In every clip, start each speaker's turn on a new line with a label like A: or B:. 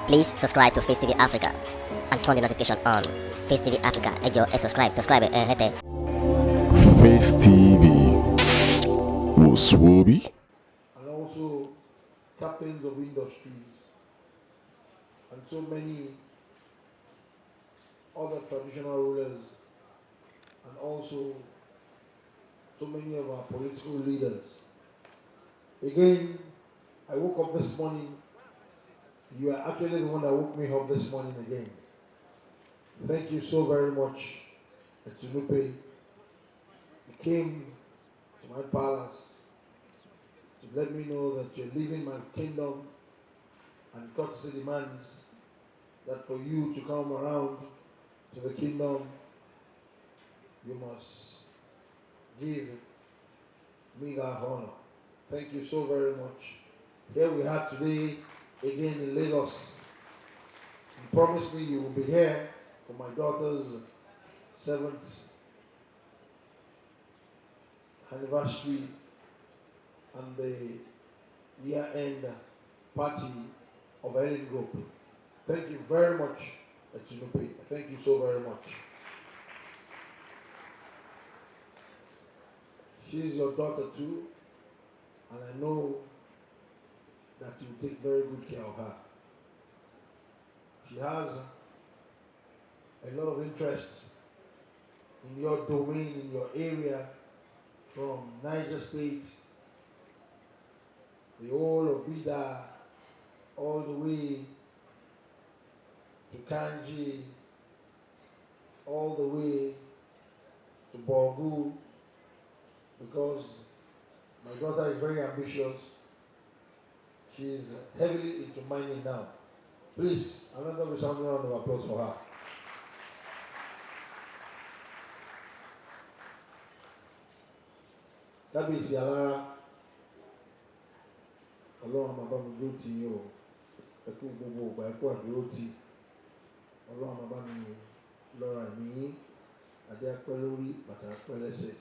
A: Please subscribe to Face TV Africa and turn the notification on. Face TV Africa, ẹ jọ̀ọ́, subscribe, hete.
B: Face TV was Swoby.
C: And also captains of industries and so many other traditional rulers and also so many of our political leaders. Again, I woke up this morning. You are actually the one that woke me up this morning again. Thank you so very much, Etunupe. You came to my palace to let me know that you're leaving my kingdom, and courtesy demands that for you to come around to the kingdom, you must give me that honor. Thank you so very much. Here we are today, again in Lagos. You promised me you will be here for my daughter's 7th anniversary and the year-end party of Elin Group. Thank you very much, Chinupe. Thank you so very much. She's your daughter too, and I know that you take very good care of her. She has a lot of interest in your domain, in your area, from Niger State, the whole of Bida, all the way to Kanji, all the way to Borgu, because my daughter is very ambitious. She's heavily into mining now. Please, another resounding round of applause for her. Kábíyèsí alára, Ọlọ́run máa bá mi dúró tì yín o, ẹ kú gbogbo ìgbà ẹ kú àdúró tì, Ọlọ́run máa bá mi lọ́ra ẹ̀mí yín, adé apẹ́ lórí, bàtà apẹ́ lẹ́sẹ̀.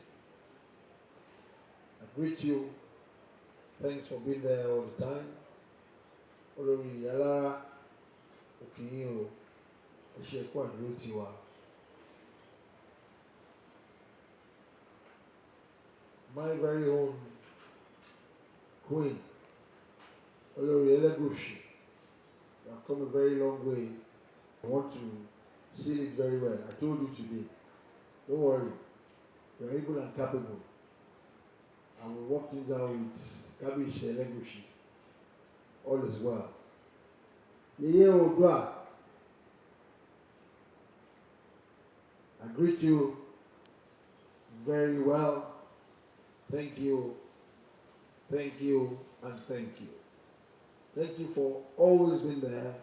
C: I greet you. Thanks for being there all the time. Olórí alára, òkè yín o, ẹ ṣé ẹ kú àdúró tì wá. My very own queen, Olori Jackrish, you have come a very long way. I want to seal it very well. I told you today, don't worry, you are able and capable. I will work things out with Jackrish. All is well. Yeye Odua, I greet you very well. Thank you, and thank you. Thank you for always being there.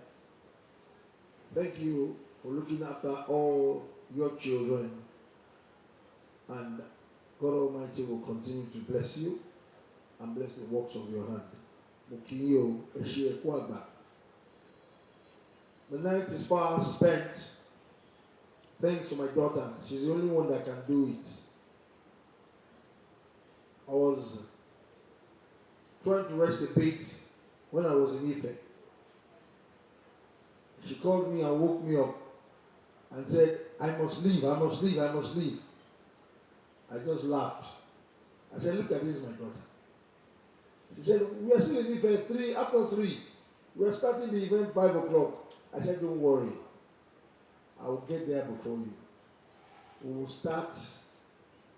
C: Thank you for looking after all your children. And God Almighty will continue to bless you and bless the works of your hand. The night is far spent. Thanks to my daughter. She's the only one that can do it. I was trying to rest a bit when I was in Ife. She called me and woke me up and said, I must leave. I just laughed. I said, look at this, my daughter. She said, we are still in Ife after 3. We are starting the event 5 o'clock. I said, don't worry. I will get there before you. We will start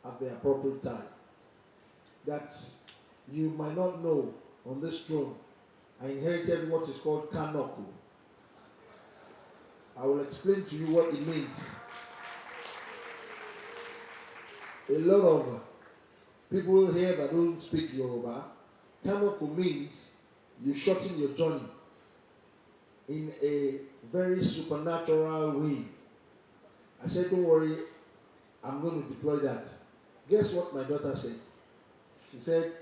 C: at the appropriate time. That you might not know, on this throne, I inherited what is called Kanoku. I will explain to you what it means. A lot of people here that don't speak Yoruba, Kanoku means you shorten your journey in a very supernatural way. I said, don't worry, I'm going to deploy that. Guess what my daughter said? She said,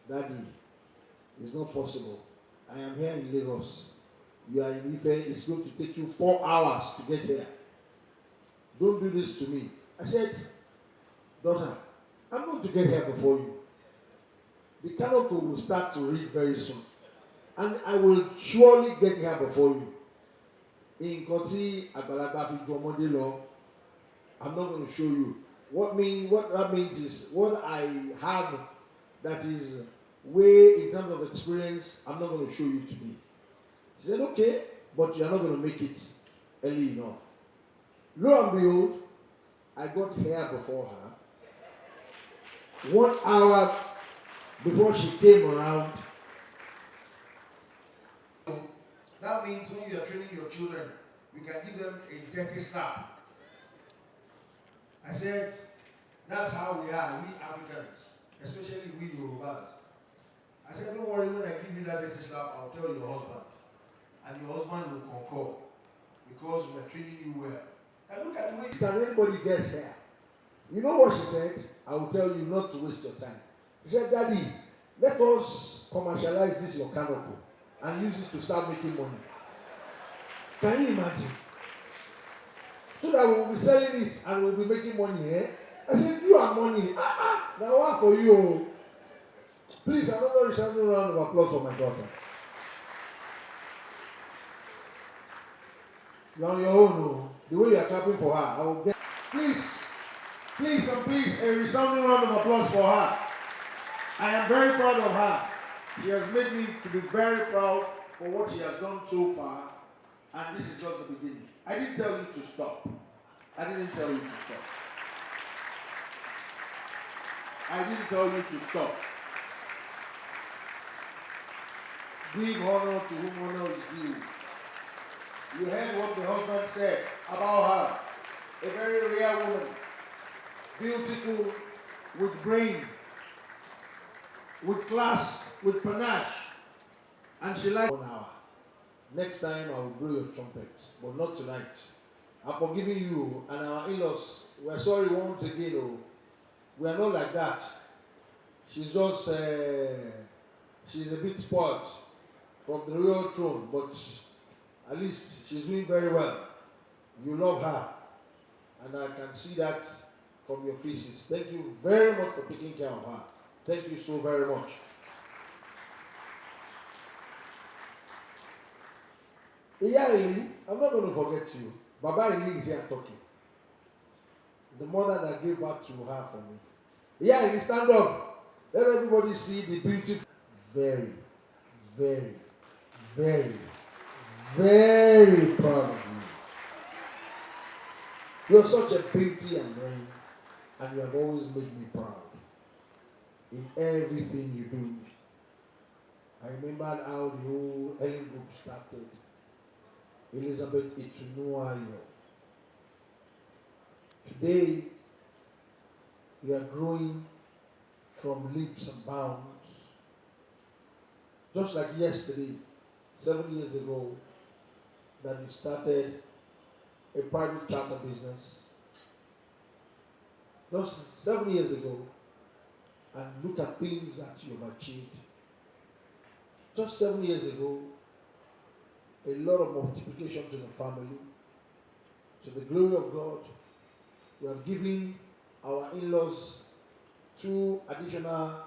C: Daddy, it's not possible. I am here in Lagos. You are in Ife. It's going to take you 4 hours to get here. Don't do this to me. I said, daughter, I'm going to get here before you. The canopy will start to read very soon. And I will surely get here before you. In Koti Agbalagba Jomode law, I'm not going to show you. What that means is what I have that is way in terms of experience, I'm not going to show you today. She said, okay, but you're not going to make it early enough. Lo and behold, I got here before her. 1 hour before she came around. That means when you are training your children, you can give them a dirty slap. I said, that's how we are, we Africans, especially we Yorubas. I said, don't worry, when I give you that dirty slap, I'll tell your husband. And your husband will concur, because we are treating you well. And look at the way can anybody guess here? You know what she said? I will tell you not to waste your time. She said, Daddy, let us commercialize this your canopy and use it to start making money. Can you imagine? So that we will be selling it and we'll be making money, eh? I said, you have money. Now one for you. Please, another resounding round of applause for my daughter. You're on your own, oh. The way you are clapping for her, I will get. Please, a resounding round of applause for her. I am very proud of her. She has made me to be very proud for what she has done so far, and this is just the beginning. I didn't tell you to stop. I didn't tell you to stop. Give honor to whom honor is due. You heard what the husband said about her. A very rare woman. Beautiful, with brain, with class, with panache. And she liked 1 hour. Next time I will blow your trumpet, but not tonight. I'm forgiving you and our in-laws. We're sorry once again. Oh. We are not like that. She's just, she's a bit spoiled from the real throne, but at least she's doing very well. You love her, and I can see that from your faces. Thank you very much for taking care of her. Thank you so very much. Yeah, Elin, I'm not going to forget you. Baba Elin is here talking. The mother that gave birth to her for me. Yeah, Elin, stand up. Let everybody see the beautiful. Very, very, very, very proud of you. You're such a beauty and brain, and you have always made me proud in everything you do. I remember how the whole Elin group started. Elizabeth Itunuayo. Today, we are growing from leaps and bounds. Just like yesterday, 7 years ago, that you started a private charter business. Just 7 years ago, and look at things that you have achieved. Just 7 years ago, a lot of multiplication to the family. To the glory of God, we have given our in-laws 2 additional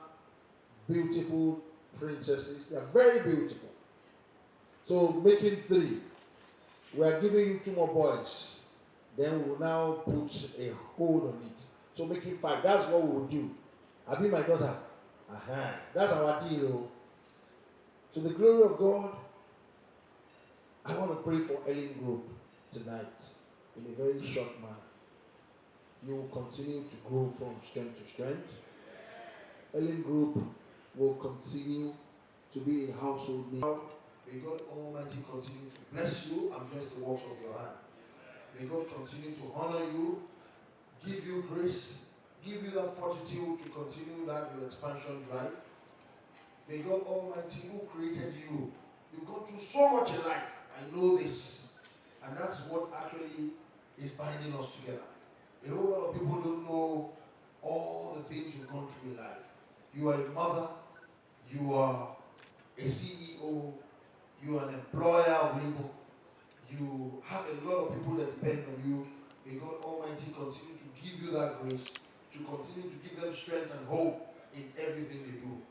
C: beautiful princesses. They are very beautiful. So making 3. We are giving you 2 more boys. Then we will now put a hold on it. So making 5. That's what we will do. I'll be my daughter. That's our deal. To the glory of God, I want to pray for Elin Group tonight in a very short manner. You will continue to grow from strength to strength. Elin Group will continue to be a household name. May God Almighty continue to bless you and bless the works of your hand. May God continue to honor you, give you grace, give you that fortitude to continue that your expansion drive. May God Almighty, who created you, you've gone through so much in life. I know this. And that's what actually is binding us together. A whole lot of people don't know all the things you've gone through in life. You are a mother, you are a CEO, you are an employer of labor, you have a lot of people that depend on you. May God Almighty continue to give you that grace, to continue to give them strength and hope in everything they do.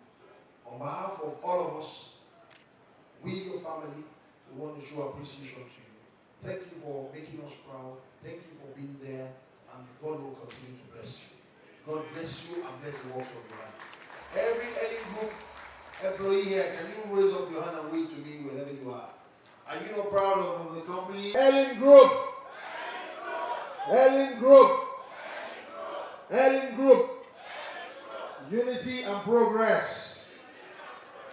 C: On behalf of all of us, family, we want to show appreciation to you. Thank you for making us proud. Thank you for being there, and God will continue to bless you. God bless you and bless the works of your hand. Every Elin Group employee here, can you raise up your hand and wave to me wherever you are? Are you not proud of the company? Elin Group! Elin Group! Elin Group! Unity and progress.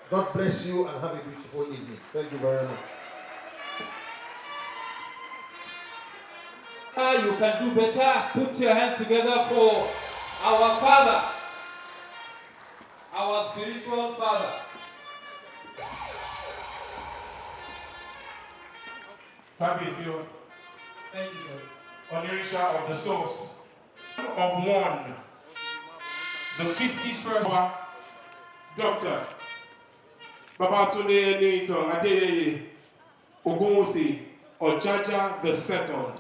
C: God bless you and have a beautiful evening. Thank you very much.
D: You can do better. Put your hands together for our Father, our spiritual Father.
E: Thank you.
D: Thank you.
E: Onirisha of the source of one, the 51st Doctor Babatunde Enitan Adeyeye Ogunwusi Ojaja II.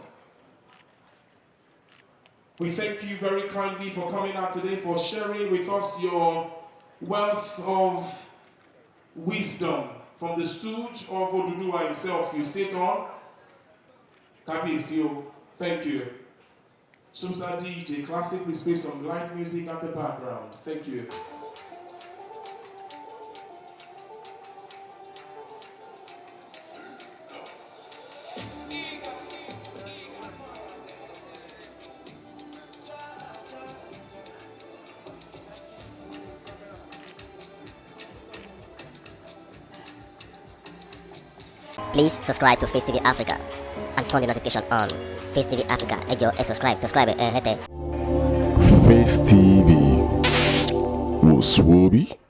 E: We thank you very kindly for coming out today, for sharing with us your wealth of wisdom from the stooge of Oduduwa himself you sit on. Kabisio, thank you. Sumsa DJ Classic, please play some light music at the background. Thank you.
A: Please subscribe to Face TV Africa and turn the notification on. Face TV Africa, ẹ jọ̀ọ́ ẹ subscribe, hete.
B: Face TV was Swoby.